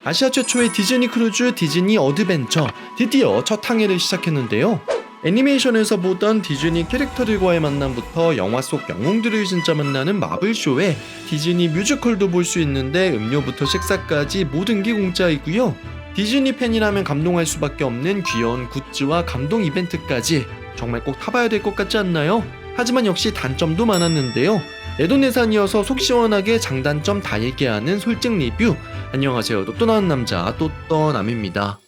아시아 최초의 디즈니 크루즈 디즈니 어드벤처 드디어 첫 항해를 시작했는데요. 애니메이션에서 보던 디즈니 캐릭터들과의 만남부터 영화 속 영웅들을 진짜 만나는 마블쇼에 디즈니 뮤지컬도 볼 수 있는데 음료부터 식사까지 모든 게 공짜이고요. 디즈니 팬이라면 감동할 수밖에 없는 귀여운 굿즈와 감동 이벤트까지 정말 꼭 타봐야 될 것 같지 않나요? 하지만 역시 단점도 많았는데요. 내돈내산이어서 속 시원하게 장단점 다 얘기하는 솔직 리뷰. 안녕하세요, 또또나은 남자 또또남입니다.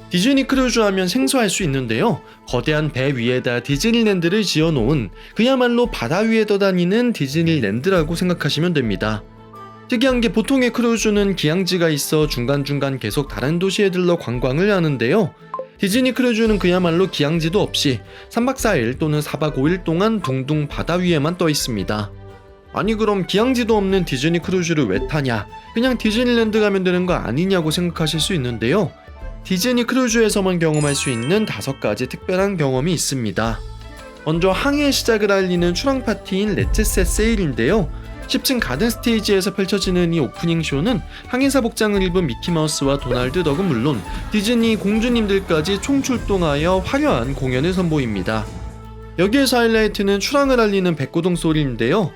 디즈니 크루즈 하면 생소할 수 있는데요. 거대한 배 위에다 디즈니랜드를 지어놓은 그야말로 바다 위에 떠다니는 디즈니랜드라고 생각하시면 됩니다. 특이한 게 보통의 크루즈는 기항지가 있어 중간중간 계속 다른 도시에 들러 관광을 하는데요. 디즈니 크루즈는 그야말로 기항지도 없이 3박 4일 또는 4박 5일 동안 둥둥 바다 위에만 떠 있습니다. 아니 그럼 기항지도 없는 디즈니 크루즈를 왜 타냐? 그냥 디즈니랜드 가면 되는 거 아니냐고 생각하실 수 있는데요. 디즈니 크루즈에서만 경험할 수 있는 5가지 특별한 경험이 있습니다. 먼저 항해의 시작을 알리는 출항 파티인 렛츠 셋 세일인데요. 10층 가든 스테이지에서 펼쳐지는 이 오프닝 쇼는 항해사 복장을 입은 미키마우스와 도날드 덕은 물론 디즈니 공주님들까지 총출동하여 화려한 공연을 선보입니다. 여기에서 하이라이트는 출항을 알리는 백고동 소리인데요.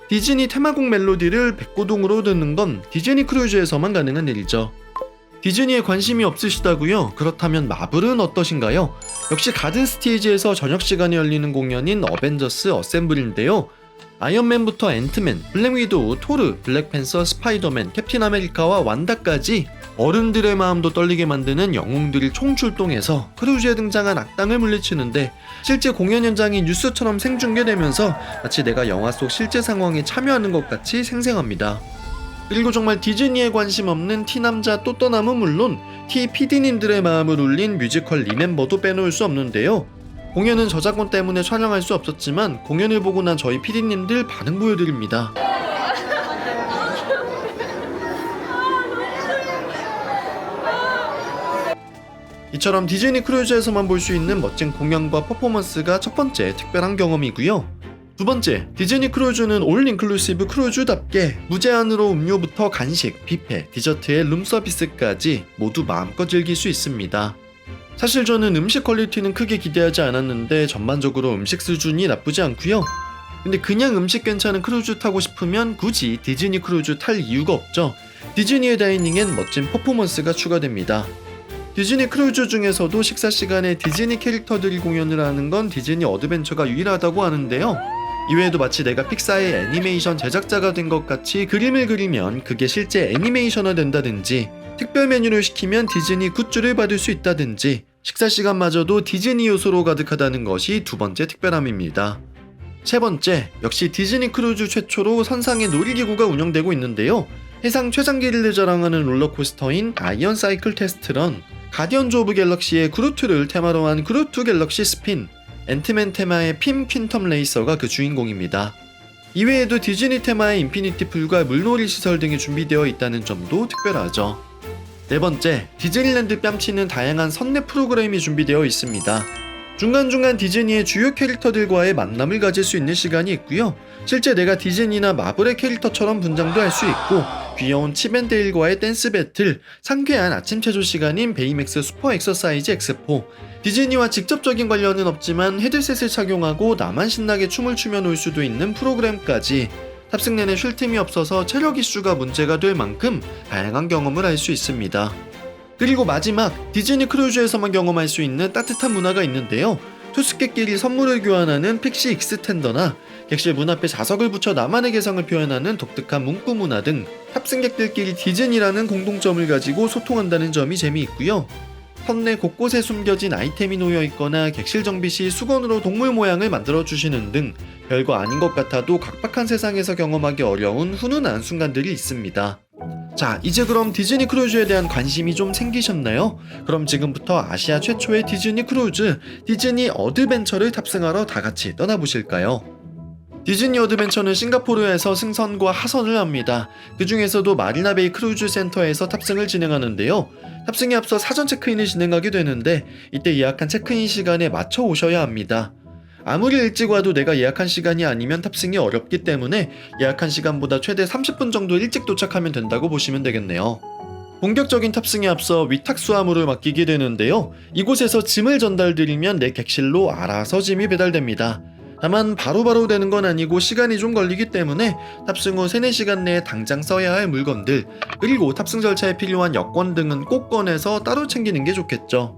디즈니 테마곡 멜로디를 백고동으로 듣는 건 디즈니 크루즈에서만 가능한 일이죠. 디즈니에 관심이 없으시다고요? 그렇다면 마블은 어떠신가요? 역시 가든 스테이지에서 저녁 시간에 열리는 공연인 어벤져스 어셈블인데요. 아이언맨부터 앤트맨, 블랙 위도우, 토르, 블랙팬서, 스파이더맨, 캡틴 아메리카와 완다까지 어른들의 마음도 떨리게 만드는 영웅들이 총출동해서 크루즈에 등장한 악당을 물리치는데 실제 공연 현장이 뉴스처럼 생중계되면서 마치 내가 영화 속 실제 상황에 참여하는 것 같이 생생합니다. 그리고 정말 디즈니에 관심 없는 티남자 또또남은 물론 TPD님들의 마음을 울린 뮤지컬 리멤버도 빼놓을 수 없는데요. 공연은 저작권 때문에 촬영할 수 없었지만 공연을 보고 난 저희 PD님들 반응 보여드립니다. 이처럼 디즈니 크루즈에서만 볼 수 있는 멋진 공연과 퍼포먼스가 첫 번째 특별한 경험이고요. 두 번째, 디즈니 크루즈는 올 인클루시브 크루즈답게 무제한으로 음료부터 간식, 뷔페, 디저트의 룸서비스까지 모두 마음껏 즐길 수 있습니다. 사실 저는 음식 퀄리티는 크게 기대하지 않았는데 전반적으로 음식 수준이 나쁘지 않고요. 근데 그냥 음식 괜찮은 크루즈 타고 싶으면 굳이 디즈니 크루즈 탈 이유가 없죠. 디즈니의 다이닝엔 멋진 퍼포먼스가 추가됩니다. 디즈니 크루즈 중에서도 식사 시간에 디즈니 캐릭터들이 공연을 하는 건 디즈니 어드벤처가 유일하다고 하는데요. 이외에도 마치 내가 픽사의 애니메이션 제작자가 된 것 같이 그림을 그리면 그게 실제 애니메이션화 된다든지 특별 메뉴를 시키면 디즈니 굿즈를 받을 수 있다든지 식사 시간마저도 디즈니 요소로 가득하다는 것이 두 번째 특별함입니다. 세 번째, 역시 디즈니 크루즈 최초로 선상에 놀이기구가 운영되고 있는데요. 해상 최장길이를 자랑하는 롤러코스터인 아이언 사이클 테스트런, 가디언즈 오브 갤럭시의 그루트를 테마로 한 그루트 갤럭시 스핀, 앤트맨 테마의 핌 퀸텀 레이서가 그 주인공입니다. 이외에도 디즈니 테마의 인피니티 풀과 물놀이 시설 등이 준비되어 있다는 점도 특별하죠. 네 번째, 디즈니랜드 뺨치는 다양한 선내 프로그램이 준비되어 있습니다. 중간중간 디즈니의 주요 캐릭터들과의 만남을 가질 수 있는 시간이 있고요. 실제 내가 디즈니나 마블의 캐릭터처럼 분장도 할 수 있고 귀여운 칩앤데일과의 댄스 배틀, 상쾌한 아침 체조 시간인 베이맥스 슈퍼 엑서사이즈 엑스포, 디즈니와 직접적인 관련은 없지만 헤드셋을 착용하고 나만 신나게 춤을 추며 놀 수도 있는 프로그램까지 탑승 내내 쉴 틈이 없어서 체력 이슈가 문제가 될 만큼 다양한 경험을 할 수 있습니다. 그리고 마지막, 디즈니 크루즈에서만 경험할 수 있는 따뜻한 문화가 있는데요. 투숙객끼리 선물을 교환하는 픽시 익스텐더나 객실 문 앞에 자석을 붙여 나만의 개성을 표현하는 독특한 문구 문화 등 탑승객들끼리 디즈니라는 공통점을 가지고 소통한다는 점이 재미있고요. 선내 곳곳에 숨겨진 아이템이 놓여있거나 객실 정비 시 수건으로 동물 모양을 만들어주시는 등 별거 아닌 것 같아도 각박한 세상에서 경험하기 어려운 훈훈한 순간들이 있습니다. 자, 이제 그럼 디즈니 크루즈에 대한 관심이 좀 생기셨나요? 그럼 지금부터 아시아 최초의 디즈니 크루즈, 디즈니 어드벤처를 탑승하러 다같이 떠나보실까요? 디즈니 어드벤처는 싱가포르에서 승선과 하선을 합니다. 그 중에서도 마리나베이 크루즈 센터에서 탑승을 진행하는데요. 탑승에 앞서 사전 체크인을 진행하게 되는데 이때 예약한 체크인 시간에 맞춰 오셔야 합니다. 아무리 일찍 와도 내가 예약한 시간이 아니면 탑승이 어렵기 때문에 예약한 시간보다 최대 30분 정도 일찍 도착하면 된다고 보시면 되겠네요. 본격적인 탑승에 앞서 위탁 수화물을 맡기게 되는데요. 이곳에서 짐을 전달드리면 내 객실로 알아서 짐이 배달됩니다. 다만 바로바로 되는 건 아니고 시간이 좀 걸리기 때문에 탑승 후 3-4시간 내에 당장 써야 할 물건들, 그리고 탑승 절차에 필요한 여권 등은 꼭 꺼내서 따로 챙기는 게 좋겠죠.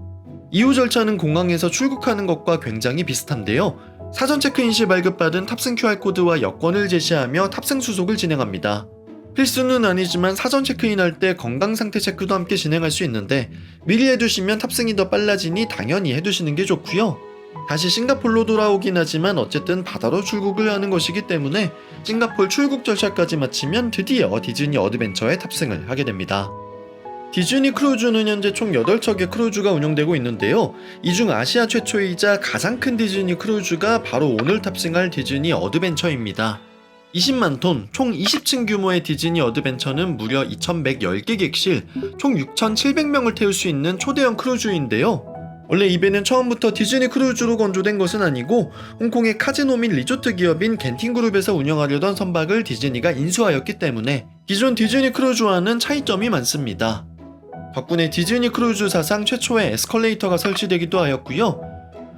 이후 절차는 공항에서 출국하는 것과 굉장히 비슷한데요. 사전 체크인 시 발급받은 탑승 QR코드와 여권을 제시하며 탑승 수속을 진행합니다. 필수는 아니지만 사전 체크인할 때 건강상태 체크도 함께 진행할 수 있는데 미리 해두시면 탑승이 더 빨라지니 당연히 해두시는 게 좋고요. 다시 싱가포르로 돌아오긴 하지만 어쨌든 바다로 출국을 하는 것이기 때문에 싱가포르 출국 절차까지 마치면 드디어 디즈니 어드벤처에 탑승을 하게 됩니다. 디즈니 크루즈는 현재 총 8척의 크루즈가 운영되고 있는데요. 이 중 아시아 최초이자 가장 큰 디즈니 크루즈가 바로 오늘 탑승할 디즈니 어드벤처입니다. 20만 톤, 총 20층 규모의 디즈니 어드벤처는 무려 2110개 객실, 총 6,700명을 태울 수 있는 초대형 크루즈인데요. 원래 이 배는 처음부터 디즈니 크루즈로 건조된 것은 아니고 홍콩의 카지노 및 리조트 기업인 겐팅그룹에서 운영하려던 선박을 디즈니가 인수하였기 때문에 기존 디즈니 크루즈와는 차이점이 많습니다. 덕분에 디즈니 크루즈 사상 최초의 에스컬레이터가 설치되기도 하였고요.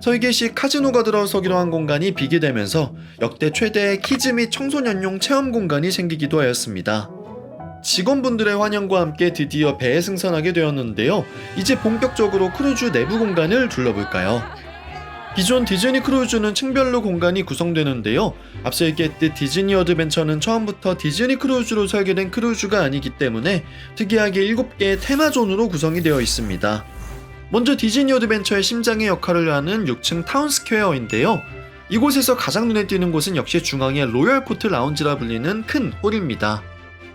설계 시 카지노가 들어서기로 한 공간이 비게 되면서 역대 최대의 키즈 및 청소년용 체험 공간이 생기기도 하였습니다. 직원분들의 환영과 함께 드디어 배에 승선하게 되었는데요. 이제 본격적으로 크루즈 내부 공간을 둘러볼까요? 기존 디즈니 크루즈는 층별로 공간이 구성되는데요. 앞서 얘기했듯 디즈니 어드벤처는 처음부터 디즈니 크루즈로 설계된 크루즈가 아니기 때문에 특이하게 7개의 테마존으로 구성이 되어 있습니다. 먼저 디즈니 어드벤처의 심장의 역할을 하는 6층 타운스퀘어인데요. 이곳에서 가장 눈에 띄는 곳은 역시 중앙의 로열 코트 라운지라 불리는 큰 홀입니다.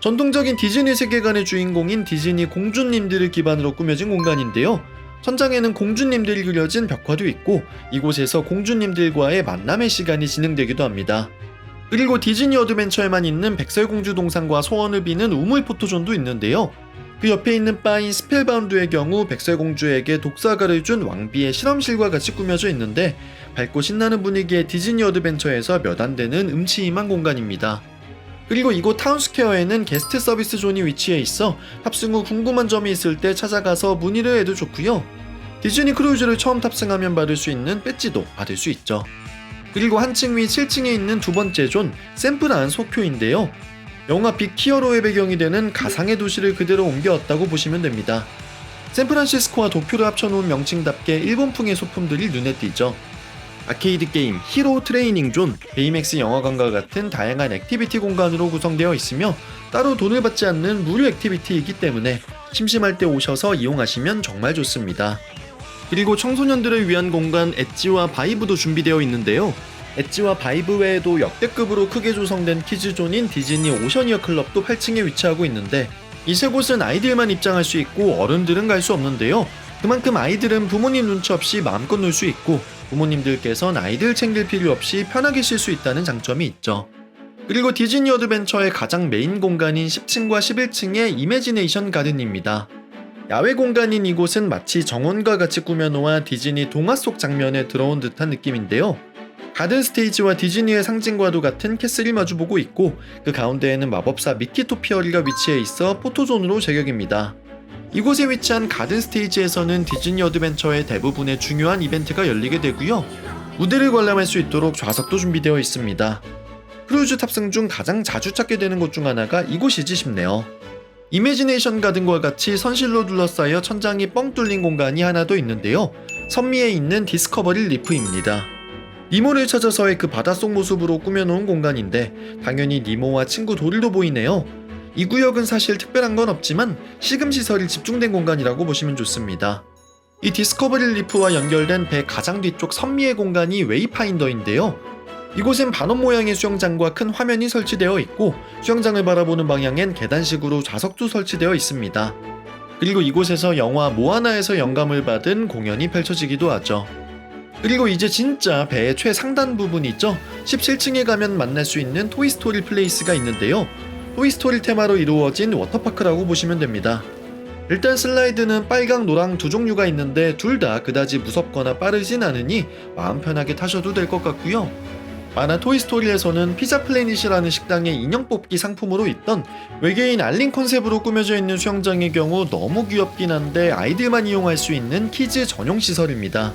전통적인 디즈니 세계관의 주인공인 디즈니 공주님들을 기반으로 꾸며진 공간인데요. 천장에는 공주님들이 그려진 벽화도 있고 이곳에서 공주님들과의 만남의 시간이 진행되기도 합니다. 그리고 디즈니 어드벤처에만 있는 백설공주 동상과 소원을 비는 우물 포토존도 있는데요. 그 옆에 있는 바인 스펠바운드의 경우 백설공주에게 독사가를 준 왕비의 실험실과 같이 꾸며져 있는데 밝고 신나는 분위기의 디즈니 어드벤처에서 몇 안 되는 음침한 공간입니다. 그리고 이곳 타운스퀘어에는 게스트 서비스 존이 위치해 있어 탑승 후 궁금한 점이 있을 때 찾아가서 문의를 해도 좋고요. 디즈니 크루즈를 처음 탑승하면 받을 수 있는 배지도 받을 수 있죠. 그리고 한층 위 7층에 있는 두 번째 존, 샌프란 소쿄인데요. 영화 빅 히어로의 배경이 되는 가상의 도시를 그대로 옮겨왔다고 보시면 됩니다. 샌프란시스코와 도쿄를 합쳐놓은 명칭답게 일본풍의 소품들이 눈에 띄죠. 아케이드 게임, 히로 트레이닝 존, 베이맥스 영화관과 같은 다양한 액티비티 공간으로 구성되어 있으며 따로 돈을 받지 않는 무료 액티비티이기 때문에 심심할 때 오셔서 이용하시면 정말 좋습니다. 그리고 청소년들을 위한 공간 엣지와 바이브도 준비되어 있는데요. 엣지와 바이브 외에도 역대급으로 크게 조성된 키즈존인 디즈니 오셔니어 클럽도 8층에 위치하고 있는데 이 세 곳은 아이들만 입장할 수 있고 어른들은 갈 수 없는데요. 그만큼 아이들은 부모님 눈치 없이 마음껏 놀 수 있고 부모님들께선 아이들 챙길 필요 없이 편하게 쉴 수 있다는 장점이 있죠. 그리고 디즈니 어드벤처의 가장 메인 공간인 10층과 11층의 이매지네이션 가든입니다. 야외 공간인 이곳은 마치 정원과 같이 꾸며놓아 디즈니 동화 속 장면에 들어온 듯한 느낌인데요. 가든 스테이지와 디즈니의 상징과도 같은 캐슬이 마주보고 있고 그 가운데에는 마법사 미키 토피어리가 위치해 있어 포토존으로 제격입니다. 이곳에 위치한 가든 스테이지에서는 디즈니 어드벤처의 대부분의 중요한 이벤트가 열리게 되고요. 무대를 관람할 수 있도록 좌석도 준비되어 있습니다. 크루즈 탑승 중 가장 자주 찾게 되는 곳 중 하나가 이곳이지 싶네요. 이매지네이션 가든과 같이 선실로 둘러싸여 천장이 뻥 뚫린 공간이 하나 더 있는데요. 선미에 있는 디스커버리 리프입니다. 니모를 찾아서의 그 바닷속 모습으로 꾸며놓은 공간인데 당연히 니모와 친구 도리도 보이네요. 이 구역은 사실 특별한 건 없지만 시금시설이 집중된 공간이라고 보시면 좋습니다. 이 디스커버리 리프와 연결된 배 가장 뒤쪽 선미의 공간이 웨이파인더인데요. 이곳엔 반원 모양의 수영장과 큰 화면이 설치되어 있고 수영장을 바라보는 방향엔 계단식으로 좌석도 설치되어 있습니다. 그리고 이곳에서 영화 모아나에서 영감을 받은 공연이 펼쳐지기도 하죠. 그리고 이제 진짜 배의 최상단 부분이 있죠. 17층에 가면 만날 수 있는 토이스토리 플레이스가 있는데요. 토이스토리 테마로 이루어진 워터파크라고 보시면 됩니다. 일단 슬라이드는 빨강, 노랑 두 종류가 있는데 둘 다 그다지 무섭거나 빠르진 않으니 마음 편하게 타셔도 될 것 같고요. 만화 토이스토리에서는 피자 플래닛이라는 식당의 인형 뽑기 상품으로 있던 외계인 알린 컨셉으로 꾸며져 있는 수영장의 경우 너무 귀엽긴 한데 아이들만 이용할 수 있는 키즈 전용 시설입니다.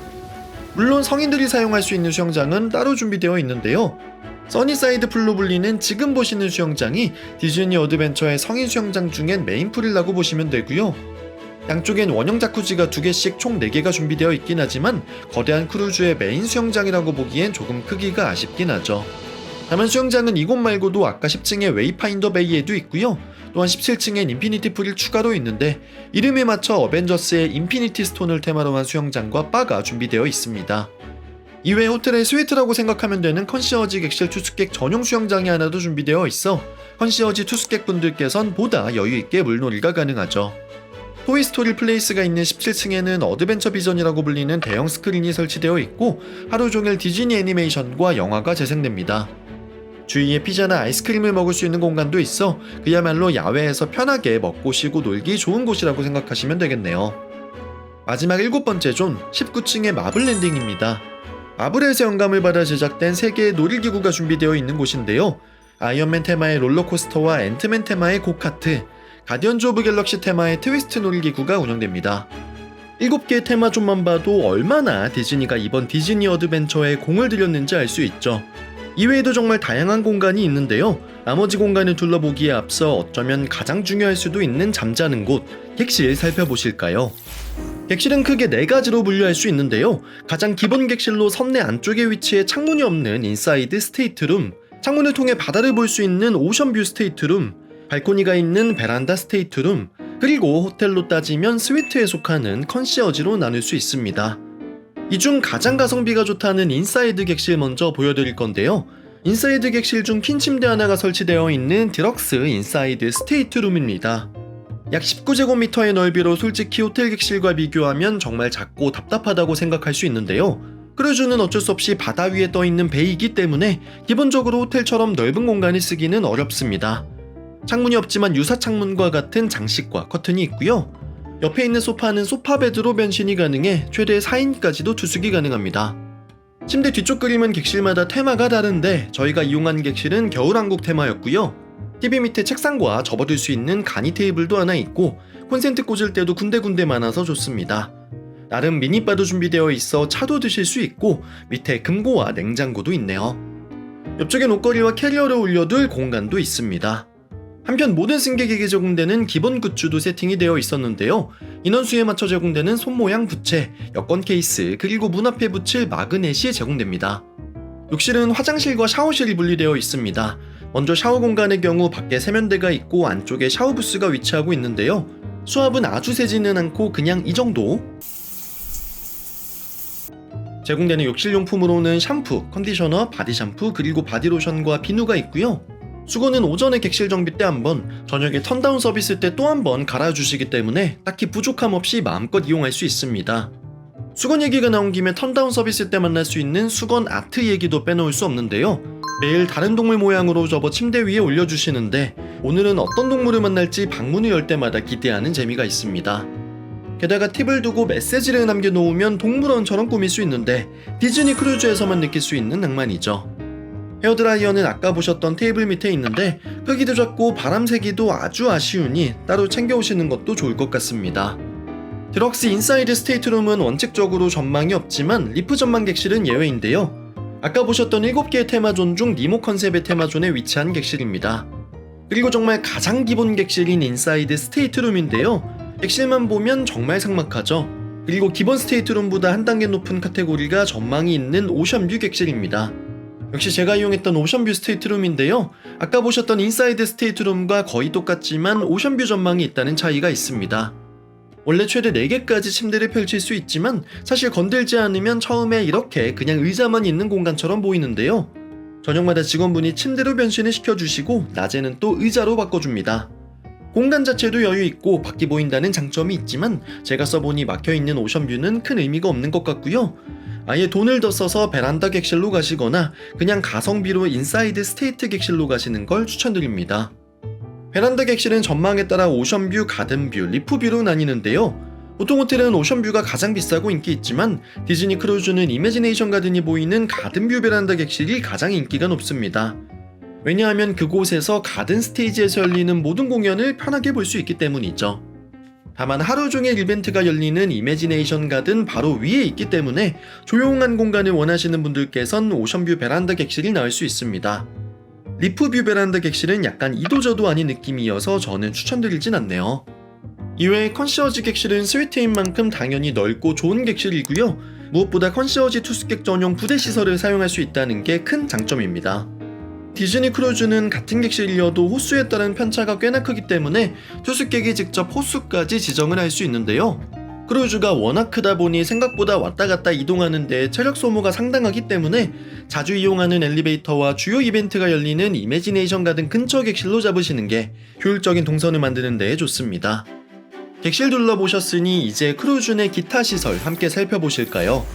물론 성인들이 사용할 수 있는 수영장은 따로 준비되어 있는데요. 써니사이드 풀로 불리는 지금 보시는 수영장이 디즈니 어드벤처의 성인 수영장 중엔 메인풀이라고 보시면 되고요. 양쪽엔 원형 자쿠지가 2개씩 총 4개가 준비되어 있긴 하지만 거대한 크루즈의 메인 수영장이라고 보기엔 조금 크기가 아쉽긴 하죠. 다만 수영장은 이곳 말고도 아까 10층의 웨이파인더 베이에도 있고요. 또한 17층엔 인피니티 풀이 추가로 있는데 이름에 맞춰 어벤져스의 인피니티 스톤을 테마로 한 수영장과 바가 준비되어 있습니다. 이외에 호텔의 스위트라고 생각하면 되는 컨시어지 객실 투숙객 전용 수영장이 하나도 준비되어 있어 컨시어지 투숙객분들께선 보다 여유있게 물놀이가 가능하죠. 토이스토리 플레이스가 있는 17층에는 어드벤처 비전이라고 불리는 대형 스크린이 설치되어 있고 하루 종일 디즈니 애니메이션과 영화가 재생됩니다. 주위에 피자나 아이스크림을 먹을 수 있는 공간도 있어 그야말로 야외에서 편하게 먹고 쉬고 놀기 좋은 곳이라고 생각하시면 되겠네요. 마지막 7번째 존, 19층의 마블랜딩입니다. 마블에서 영감을 받아 제작된 3개의 놀이기구가 준비되어 있는 곳인데요. 아이언맨 테마의 롤러코스터와 앤트맨 테마의 고카트, 가디언즈 오브 갤럭시 테마의 트위스트 놀이기구가 운영됩니다. 7개의 테마존만 봐도 얼마나 디즈니가 이번 디즈니 어드벤처에 공을 들였는지 알 수 있죠. 이외에도 정말 다양한 공간이 있는데요. 나머지 공간을 둘러보기에 앞서 어쩌면 가장 중요할 수도 있는 잠자는 곳, 객실 살펴보실까요? 객실은 크게 4가지로 분류할 수 있는데요. 가장 기본 객실로 선내 안쪽에 위치해 창문이 없는 인사이드 스테이트룸, 창문을 통해 바다를 볼 수 있는 오션뷰 스테이트룸, 발코니가 있는 베란다 스테이트룸, 그리고 호텔로 따지면 스위트에 속하는 컨시어지로 나눌 수 있습니다. 이 중 가장 가성비가 좋다는 인사이드 객실 먼저 보여드릴 건데요. 인사이드 객실 중 퀸 침대 하나가 설치되어 있는 디럭스 인사이드 스테이트룸입니다. 약 19제곱미터의 넓이로 솔직히 호텔 객실과 비교하면 정말 작고 답답하다고 생각할 수 있는데요. 크루즈는 어쩔 수 없이 바다 위에 떠있는 배이기 때문에 기본적으로 호텔처럼 넓은 공간을 쓰기는 어렵습니다. 창문이 없지만 유사 창문과 같은 장식과 커튼이 있고요. 옆에 있는 소파는 소파베드로 변신이 가능해 최대 4인까지도 투숙이 가능합니다. 침대 뒤쪽 그림은 객실마다 테마가 다른데 저희가 이용한 객실은 겨울왕국 테마였고요. TV 밑에 책상과 접어들 수 있는 간이 테이블도 하나 있고 콘센트 꽂을 때도 군데군데 많아서 좋습니다. 나름 미니바도 준비되어 있어 차도 드실 수 있고 밑에 금고와 냉장고도 있네요. 옆쪽엔 옷걸이와 캐리어를 올려둘 공간도 있습니다. 한편 모든 승객에게 제공되는 기본 굿즈도 세팅이 되어 있었는데요. 인원수에 맞춰 제공되는 손모양 부채, 여권 케이스, 그리고 문 앞에 붙일 마그넷이 제공됩니다. 욕실은 화장실과 샤워실이 분리되어 있습니다. 먼저 샤워 공간의 경우 밖에 세면대가 있고 안쪽에 샤워 부스가 위치하고 있는데요. 수압은 아주 세지는 않고 그냥 이 정도. 제공되는 욕실 용품으로는 샴푸, 컨디셔너, 바디 샴푸, 그리고 바디로션과 비누가 있고요. 수건은 오전에 객실 정비 때 한 번, 저녁에 턴다운 서비스 때 또 한 번 갈아주시기 때문에 딱히 부족함 없이 마음껏 이용할 수 있습니다. 수건 얘기가 나온 김에 턴다운 서비스 때 만날 수 있는 수건 아트 얘기도 빼놓을 수 없는데요. 매일 다른 동물 모양으로 접어 침대 위에 올려주시는데 오늘은 어떤 동물을 만날지 방문을 열 때마다 기대하는 재미가 있습니다. 게다가 팁을 두고 메시지를 남겨놓으면 동물원처럼 꾸밀 수 있는데 디즈니 크루즈에서만 느낄 수 있는 낭만이죠. 헤어드라이어는 아까 보셨던 테이블 밑에 있는데 크기도 작고 바람 세기도 아주 아쉬우니 따로 챙겨오시는 것도 좋을 것 같습니다. 디럭스 인사이드 스테이트룸은 원칙적으로 전망이 없지만 리프 전망 객실은 예외인데요. 아까 보셨던 7개의 테마존 중 니모 컨셉의 테마존에 위치한 객실입니다. 그리고 정말 가장 기본 객실인 인사이드 스테이트룸인데요. 객실만 보면 정말 삭막하죠. 그리고 기본 스테이트룸보다 한 단계 높은 카테고리가 전망이 있는 오션뷰 객실입니다. 역시 제가 이용했던 오션뷰 스테이트룸인데요. 아까 보셨던 인사이드 스테이트룸과 거의 똑같지만 오션뷰 전망이 있다는 차이가 있습니다. 원래 최대 4개까지 침대를 펼칠 수 있지만 사실 건들지 않으면 처음에 이렇게 그냥 의자만 있는 공간처럼 보이는데요. 저녁마다 직원분이 침대로 변신을 시켜주시고 낮에는 또 의자로 바꿔줍니다. 공간 자체도 여유있고 밖이 보인다는 장점이 있지만 제가 써보니 막혀있는 오션뷰는 큰 의미가 없는 것 같고요. 아예 돈을 더 써서 베란다 객실로 가시거나 그냥 가성비로 인사이드 스테이트 객실로 가시는 걸 추천드립니다. 베란다 객실은 전망에 따라 오션뷰, 가든뷰, 리프뷰로 나뉘는데요. 보통 호텔은 오션뷰가 가장 비싸고 인기 있지만 디즈니 크루즈는 이매지네이션 가든이 보이는 가든뷰 베란다 객실이 가장 인기가 높습니다. 왜냐하면 그곳에서 가든 스테이지에서 열리는 모든 공연을 편하게 볼 수 있기 때문이죠. 다만 하루 종일 이벤트가 열리는 이매지네이션 가든 바로 위에 있기 때문에 조용한 공간을 원하시는 분들께선 오션뷰 베란다 객실이 나을 수 있습니다. 리프뷰 베란다 객실은 약간 이도저도 아닌 느낌이어서 저는 추천드리진 않네요. 이외에 컨시어지 객실은 스위트인 만큼 당연히 넓고 좋은 객실이고요. 무엇보다 컨시어지 투숙객 전용 부대 시설을 사용할 수 있다는 게 큰 장점입니다. 디즈니 크루즈는 같은 객실이어도 호수에 따른 편차가 꽤나 크기 때문에 투숙객이 직접 호수까지 지정을 할 수 있는데요. 크루즈가 워낙 크다 보니 생각보다 왔다 갔다 이동하는데 체력 소모가 상당하기 때문에 자주 이용하는 엘리베이터와 주요 이벤트가 열리는 이매지네이션 가든 근처 객실로 잡으시는 게 효율적인 동선을 만드는 데 좋습니다. 객실 둘러보셨으니 이제 크루즈 내 기타 시설 함께 살펴보실까요?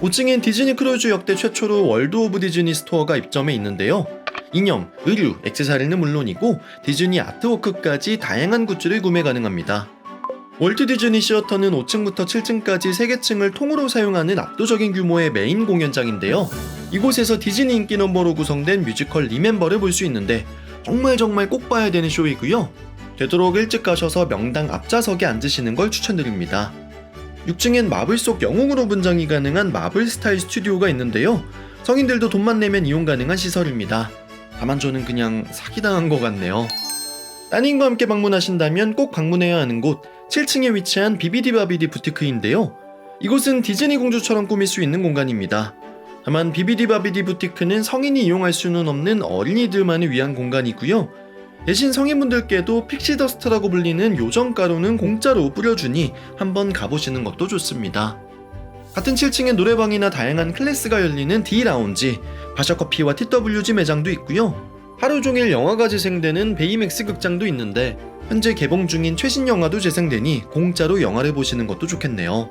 5층엔 디즈니 크루즈 역대 최초로 월드 오브 디즈니 스토어가 입점해 있는데요. 인형, 의류, 액세서리는 물론이고 디즈니 아트워크까지 다양한 굿즈를 구매 가능합니다. 월트 디즈니 시어터는 5층부터 7층까지 3개 층을 통으로 사용하는 압도적인 규모의 메인 공연장인데요. 이곳에서 디즈니 인기 넘버로 구성된 뮤지컬 리멤버를 볼 수 있는데 정말 꼭 봐야 되는 쇼이고요. 되도록 일찍 가셔서 명당 앞좌석에 앉으시는 걸 추천드립니다. 6층엔 마블 속 영웅으로 분장이 가능한 마블 스타일 스튜디오가 있는데요. 성인들도 돈만 내면 이용 가능한 시설입니다. 다만 저는 그냥 사기당한 것 같네요. 따님과 함께 방문하신다면 꼭 방문해야 하는 곳 7층에 위치한 비비디바비디 부티크인데요. 이곳은 디즈니 공주처럼 꾸밀 수 있는 공간입니다. 다만 비비디바비디 부티크는 성인이 이용할 수는 없는 어린이들만을 위한 공간이고요. 대신 성인분들께도 픽시더스트라고 불리는 요정가루는 공짜로 뿌려주니 한번 가보시는 것도 좋습니다. 같은 7층엔 노래방이나 다양한 클래스가 열리는 D라운지, 바샤커피와 TWG 매장도 있고요. 하루 종일 영화가 재생되는 베이맥스 극장도 있는데 현재 개봉 중인 최신 영화도 재생되니 공짜로 영화를 보시는 것도 좋겠네요.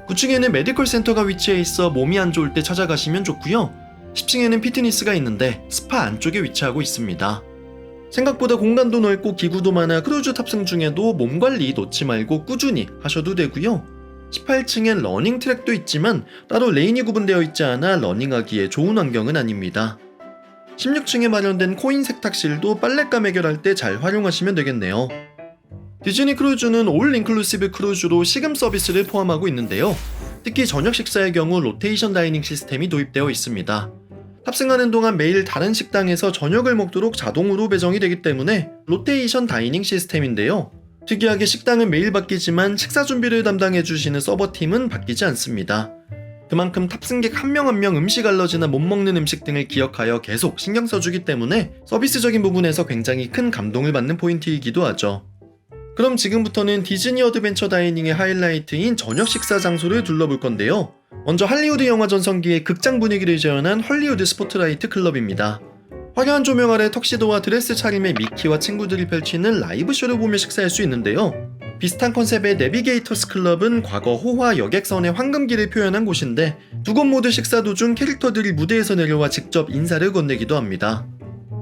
9층에는 메디컬 센터가 위치해 있어 몸이 안 좋을 때 찾아가시면 좋고요. 10층에는 피트니스가 있는데 스파 안쪽에 위치하고 있습니다. 생각보다 공간도 넓고 기구도 많아 크루즈 탑승 중에도 몸 관리 놓지 말고 꾸준히 하셔도 되고요. 18층엔 러닝 트랙도 있지만 따로 레인이 구분되어 있지 않아 러닝하기에 좋은 환경은 아닙니다. 16층에 마련된 코인 세탁실도 빨랫감 해결할 때 잘 활용하시면 되겠네요. 디즈니 크루즈는 올 인클루시브 크루즈로 식음 서비스를 포함하고 있는데요. 특히 저녁 식사의 경우 로테이션 다이닝 시스템이 도입되어 있습니다. 탑승하는 동안 매일 다른 식당에서 저녁을 먹도록 자동으로 배정이 되기 때문에 로테이션 다이닝 시스템인데요. 특이하게 식당은 매일 바뀌지만 식사 준비를 담당해주시는 서버팀은 바뀌지 않습니다. 그만큼 탑승객 한 명 한 명 음식 알러지나 못 먹는 음식 등을 기억하여 계속 신경 써주기 때문에 서비스적인 부분에서 굉장히 큰 감동을 받는 포인트이기도 하죠. 그럼 지금부터는 디즈니 어드벤처 다이닝의 하이라이트인 저녁 식사 장소를 둘러볼 건데요. 먼저 할리우드 영화 전성기의 극장 분위기를 재현한 헐리우드 스포트라이트 클럽입니다. 화려한 조명 아래 턱시도와 드레스 차림의 미키와 친구들이 펼치는 라이브 쇼를 보며 식사할 수 있는데요. 비슷한 컨셉의 내비게이터스 클럽은 과거 호화 여객선의 황금기를 표현한 곳인데 두 곳 모두 식사 도중 캐릭터들이 무대에서 내려와 직접 인사를 건네기도 합니다.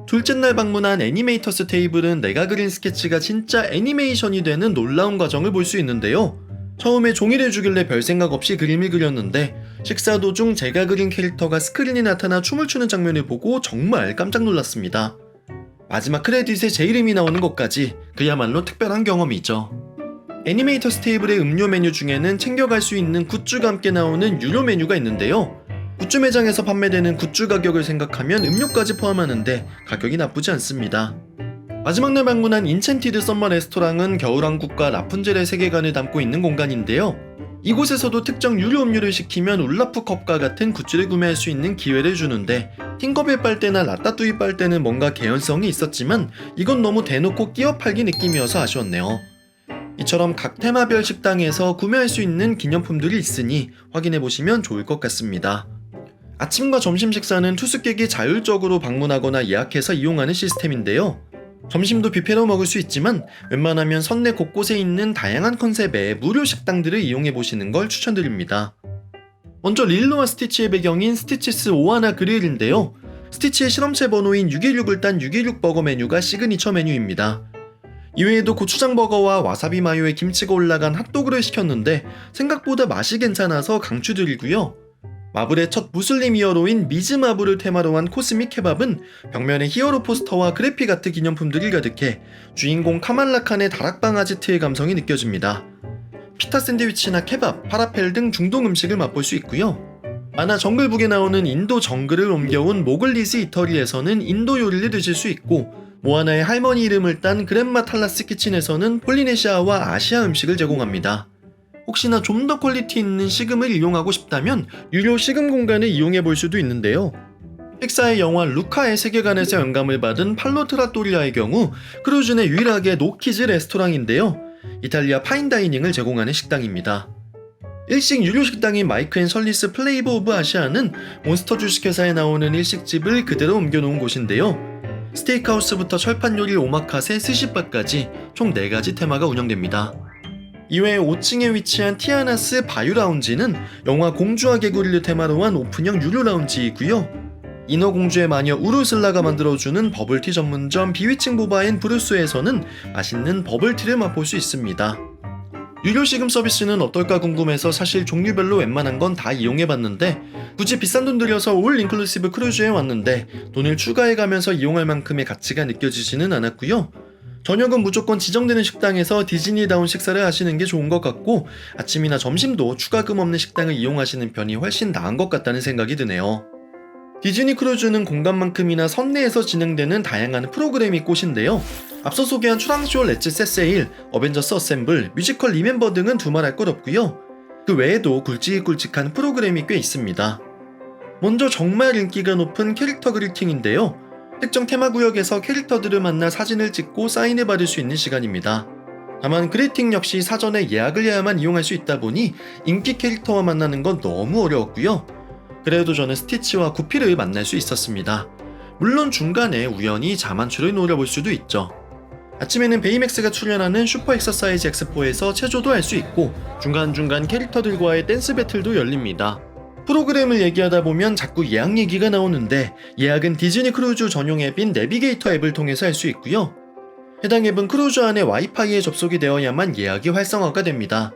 둘째 날 방문한 애니메이터스 테이블은 내가 그린 스케치가 진짜 애니메이션이 되는 놀라운 과정을 볼 수 있는데요. 처음에 종이를 주길래 별 생각 없이 그림을 그렸는데 식사 도중 제가 그린 캐릭터가 스크린에 나타나 춤을 추는 장면을 보고 정말 깜짝 놀랐습니다. 마지막 크레딧에 제 이름이 나오는 것까지 그야말로 특별한 경험이죠. 애니메이터스 테이블의 음료 메뉴 중에는 챙겨갈 수 있는 굿즈가 함께 나오는 유료 메뉴가 있는데요. 굿즈 매장에서 판매되는 굿즈 가격을 생각하면 음료까지 포함하는데 가격이 나쁘지 않습니다. 마지막 날 방문한 인챈티드 썸머 레스토랑은 겨울왕국과 라푼젤의 세계관을 담고 있는 공간인데요. 이곳에서도 특정 유료 음료를 시키면 울라프 컵과 같은 굿즈를 구매할 수 있는 기회를 주는데 팅커벨 빨대나 라따뚜이 빨대는 뭔가 개연성이 있었지만 이건 너무 대놓고 끼어 팔기 느낌이어서 아쉬웠네요. 이처럼 각 테마별 식당에서 구매할 수 있는 기념품들이 있으니 확인해보시면 좋을 것 같습니다. 아침과 점심 식사는 투숙객이 자율적으로 방문하거나 예약해서 이용하는 시스템인데요. 점심도 뷔페로 먹을 수 있지만 웬만하면 선내 곳곳에 있는 다양한 컨셉의 무료 식당들을 이용해보시는 걸 추천드립니다. 먼저 릴로와 스티치의 배경인 스티치스 오하나 그릴인데요. 스티치의 실험체 번호인 616을 딴 616 버거 메뉴가 시그니처 메뉴입니다. 이외에도 고추장 버거와 와사비 마요에 김치가 올라간 핫도그를 시켰는데 생각보다 맛이 괜찮아서 강추드리고요. 마블의 첫 무슬림 히어로인 미즈 마블을 테마로 한 코스믹 케밥은 벽면에 히어로 포스터와 그래픽 아트 기념품들이 가득해 주인공 카말라 칸의 다락방 아지트의 감성이 느껴집니다. 피타 샌드위치나 케밥, 파라펠 등 중동 음식을 맛볼 수 있고요. 만화 정글북에 나오는 인도 정글을 옮겨온 모글리스 이터리에서는 인도 요리를 드실 수 있고, 모아나의 할머니 이름을 딴 그랜마 탈라스 키친에서는 폴리네시아와 아시아 음식을 제공합니다. 혹시나 좀 더 퀄리티 있는 식음을 이용하고 싶다면 유료 식음 공간을 이용해 볼 수도 있는데요. 픽사의 영화 루카의 세계관에서 영감을 받은 팔로 트라토리아의 경우 크루즈 내 유일하게 노키즈 레스토랑인데요. 이탈리아 파인다이닝을 제공하는 식당입니다. 일식 유료 식당인 마이크 앤 설리스 플레이버 오브 아시아는 몬스터 주식회사에 나오는 일식집을 그대로 옮겨놓은 곳인데요. 스테이크하우스부터 철판 요리 오마카세, 스시바까지 총 4가지 테마가 운영됩니다. 이외에 5층에 위치한 티아나스 바유 라운지는 영화 공주와 개구리를 테마로 한 오픈형 유료 라운지이고요. 인어공주의 마녀 우르슬라가 만들어주는 버블티 전문점 비위층 보바인 브루스에서는 맛있는 버블티를 맛볼 수 있습니다. 유료 식음 서비스는 어떨까 궁금해서 사실 종류별로 웬만한 건 다 이용해봤는데 굳이 비싼 돈 들여서 올 인클루시브 크루즈에 왔는데 돈을 추가해가면서 이용할 만큼의 가치가 느껴지지는 않았고요. 저녁은 무조건 지정되는 식당에서 디즈니다운 식사를 하시는 게 좋은 것 같고, 아침이나 점심도 추가금 없는 식당을 이용하시는 편이 훨씬 나은 것 같다는 생각이 드네요. 디즈니 크루즈는 공간만큼이나 선내에서 진행되는 다양한 프로그램이 꽃인데요. 앞서 소개한 초랑쇼 렛츠 셋세일, 어벤져스 어셈블, 뮤지컬 리멤버 등은 두말할 것 없고요. 그 외에도 굵직굵직한 프로그램이 꽤 있습니다. 먼저 정말 인기가 높은 캐릭터 그리팅인데요. 특정 테마구역에서 캐릭터들을 만나 사진을 찍고 사인을 받을 수 있는 시간입니다. 다만 그리팅 역시 사전에 예약을 해야만 이용할 수 있다 보니 인기 캐릭터와 만나는 건 너무 어려웠고요. 그래도 저는 스티치와 구피를 만날 수 있었습니다. 물론 중간에 우연히 자만추를 노려볼 수도 있죠. 아침에는 베이맥스가 출연하는 슈퍼 엑서사이즈 엑스포에서 체조도 할 수 있고, 중간중간 캐릭터들과의 댄스 배틀도 열립니다. 프로그램을 얘기하다 보면 자꾸 예약 얘기가 나오는데, 예약은 디즈니 크루즈 전용 앱인 내비게이터 앱을 통해서 할 수 있고요. 해당 앱은 크루즈 안에 와이파이에 접속이 되어야만 예약이 활성화가 됩니다.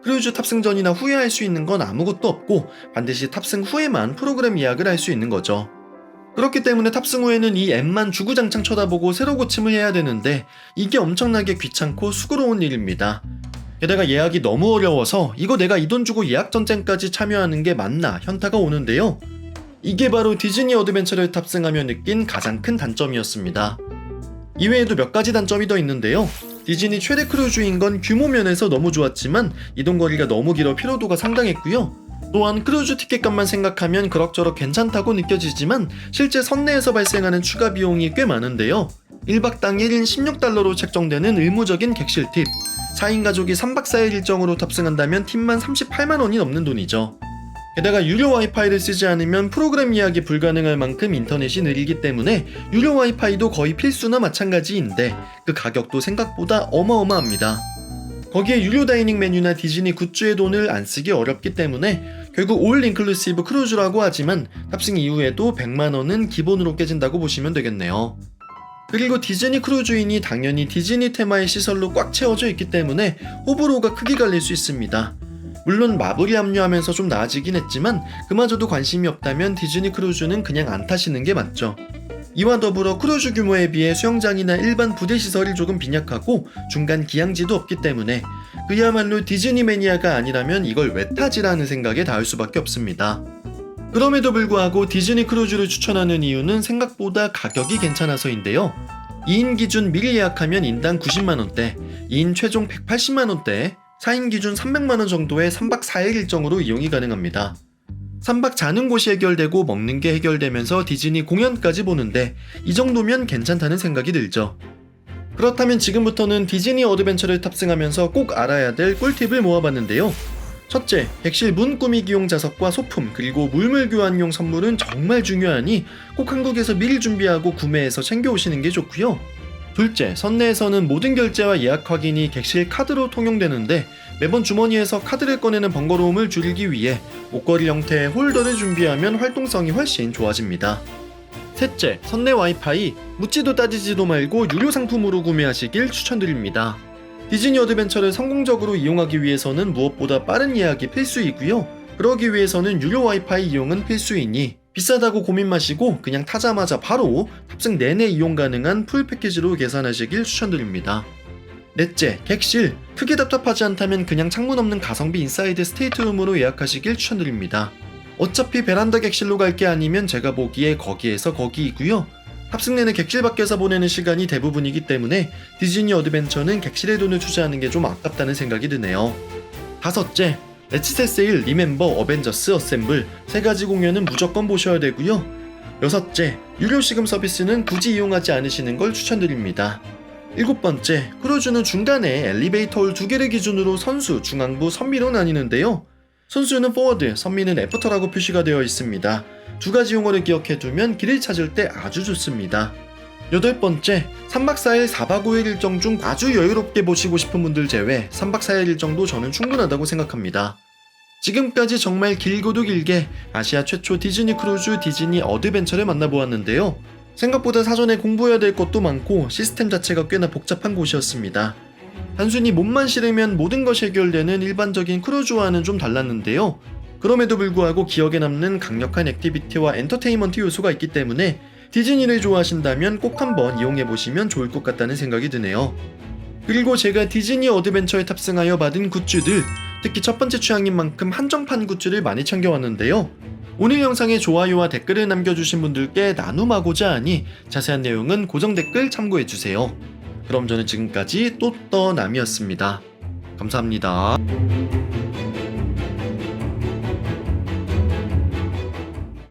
크루즈 탑승 전이나 후에 할 수 있는 건 아무것도 없고, 반드시 탑승 후에만 프로그램 예약을 할 수 있는 거죠. 그렇기 때문에 탑승 후에는 이 앱만 주구장창 쳐다보고 새로 고침을 해야 되는데, 이게 엄청나게 귀찮고 수고로운 일입니다. 게다가 예약이 너무 어려워서 이거 내가 이 돈 주고 예약 전쟁까지 참여하는 게 맞나 현타가 오는데요. 이게 바로 디즈니 어드벤처를 탑승하며 느낀 가장 큰 단점이었습니다. 이외에도 몇 가지 단점이 더 있는데요. 디즈니 최대 크루즈인 건 규모 면에서 너무 좋았지만 이동거리가 너무 길어 피로도가 상당했고요. 또한 크루즈 티켓값만 생각하면 그럭저럭 괜찮다고 느껴지지만 실제 선내에서 발생하는 추가 비용이 꽤 많은데요. 1박당 1인 16달러로 책정되는 의무적인 객실 팁, 4인 가족이 3박 4일 일정으로 탑승한다면 팁만 38만원이 넘는 돈이죠. 게다가 유료 와이파이를 쓰지 않으면 프로그램 예약이 불가능할 만큼 인터넷이 느리기 때문에 유료 와이파이도 거의 필수나 마찬가지인데 그 가격도 생각보다 어마어마합니다. 거기에 유료 다이닝 메뉴나 디즈니 굿즈의 돈을 안 쓰기 어렵기 때문에 결국 올 인클루시브 크루즈라고 하지만 탑승 이후에도 100만원은 기본으로 깨진다고 보시면 되겠네요. 그리고 디즈니 크루즈인이 당연히 디즈니 테마의 시설로 꽉 채워져 있기 때문에 호불호가 크게 갈릴 수 있습니다. 물론 마블이 합류하면서 좀 나아지긴 했지만 그마저도 관심이 없다면 디즈니 크루즈는 그냥 안 타시는 게 맞죠. 이와 더불어 크루즈 규모에 비해 수영장이나 일반 부대 시설이 조금 빈약하고 중간 기항지도 없기 때문에 그야말로 디즈니 매니아가 아니라면 이걸 왜 타지라는 생각에 닿을 수밖에 없습니다. 그럼에도 불구하고 디즈니 크루즈를 추천하는 이유는 생각보다 가격이 괜찮아서인데요. 2인 기준 미리 예약하면 인당 90만원대, 2인 최종 180만원대, 4인 기준 300만원 정도의 3박 4일 일정으로 이용이 가능합니다. 3박 자는 곳이 해결되고 먹는 게 해결되면서 디즈니 공연까지 보는데 이 정도면 괜찮다는 생각이 들죠. 그렇다면 지금부터는 디즈니 어드벤처를 탑승하면서 꼭 알아야 될 꿀팁을 모아봤는데요. 첫째, 객실 문 꾸미기용 자석과 소품 그리고 물물 교환용 선물은 정말 중요하니 꼭 한국에서 미리 준비하고 구매해서 챙겨오시는 게 좋고요. 둘째, 선내에서는 모든 결제와 예약 확인이 객실 카드로 통용되는데 매번 주머니에서 카드를 꺼내는 번거로움을 줄이기 위해 목걸이 형태의 홀더를 준비하면 활동성이 훨씬 좋아집니다. 셋째, 선내 와이파이. 묻지도 따지지도 말고 유료 상품으로 구매하시길 추천드립니다. 디즈니 어드벤처를 성공적으로 이용하기 위해서는 무엇보다 빠른 예약이 필수이고요. 그러기 위해서는 유료 와이파이 이용은 필수이니 비싸다고 고민 마시고 그냥 타자마자 바로 탑승 내내 이용 가능한 풀 패키지로 계산하시길 추천드립니다. 넷째, 객실. 크게 답답하지 않다면 그냥 창문 없는 가성비 인사이드 스테이트룸으로 예약하시길 추천드립니다. 어차피 베란다 객실로 갈 게 아니면 제가 보기에 거기에서 거기이고요. 탑승 내내 객실 밖에서 보내는 시간이 대부분이기 때문에 디즈니 어드벤처는 객실에 돈을 투자하는 게 좀 아깝다는 생각이 드네요. 다섯째, 렛츠 세일, 리멤버, 어벤져스, 어셈블 3가지 공연은 무조건 보셔야 되고요. 여섯째, 유료 시금 서비스는 굳이 이용하지 않으시는 걸 추천드립니다. 일곱 번째, 크루즈는 중간에 엘리베이터 홀 2개를 기준으로 선수, 중앙부, 선미로 나뉘는데요. 선수는 포워드, 선미는 애프터라고 표시가 되어 있습니다. 2가지 용어를 기억해두면 길을 찾을 때 아주 좋습니다. 여덟 번째, 3박 4일 4박 5일 일정 중 아주 여유롭게 보시고 싶은 분들 제외 3박 4일 일정도 저는 충분하다고 생각합니다. 지금까지 정말 길고도 길게 아시아 최초 디즈니 크루즈 디즈니 어드벤처를 만나보았는데요. 생각보다 사전에 공부해야 될 것도 많고 시스템 자체가 꽤나 복잡한 곳이었습니다. 단순히 몸만 실으면 모든 것이 해결되는 일반적인 크루즈와는 좀 달랐는데요. 그럼에도 불구하고 기억에 남는 강력한 액티비티와 엔터테인먼트 요소가 있기 때문에 디즈니를 좋아하신다면 꼭 한번 이용해보시면 좋을 것 같다는 생각이 드네요. 그리고 제가 디즈니 어드벤처에 탑승하여 받은 굿즈들, 특히 첫 번째 취향인 만큼 한정판 굿즈를 많이 챙겨왔는데요. 오늘 영상에 좋아요와 댓글을 남겨주신 분들께 나눔하고자 하니 자세한 내용은 고정 댓글 참고해주세요. 그럼 저는 지금까지 또떠남이었습니다. 감사합니다.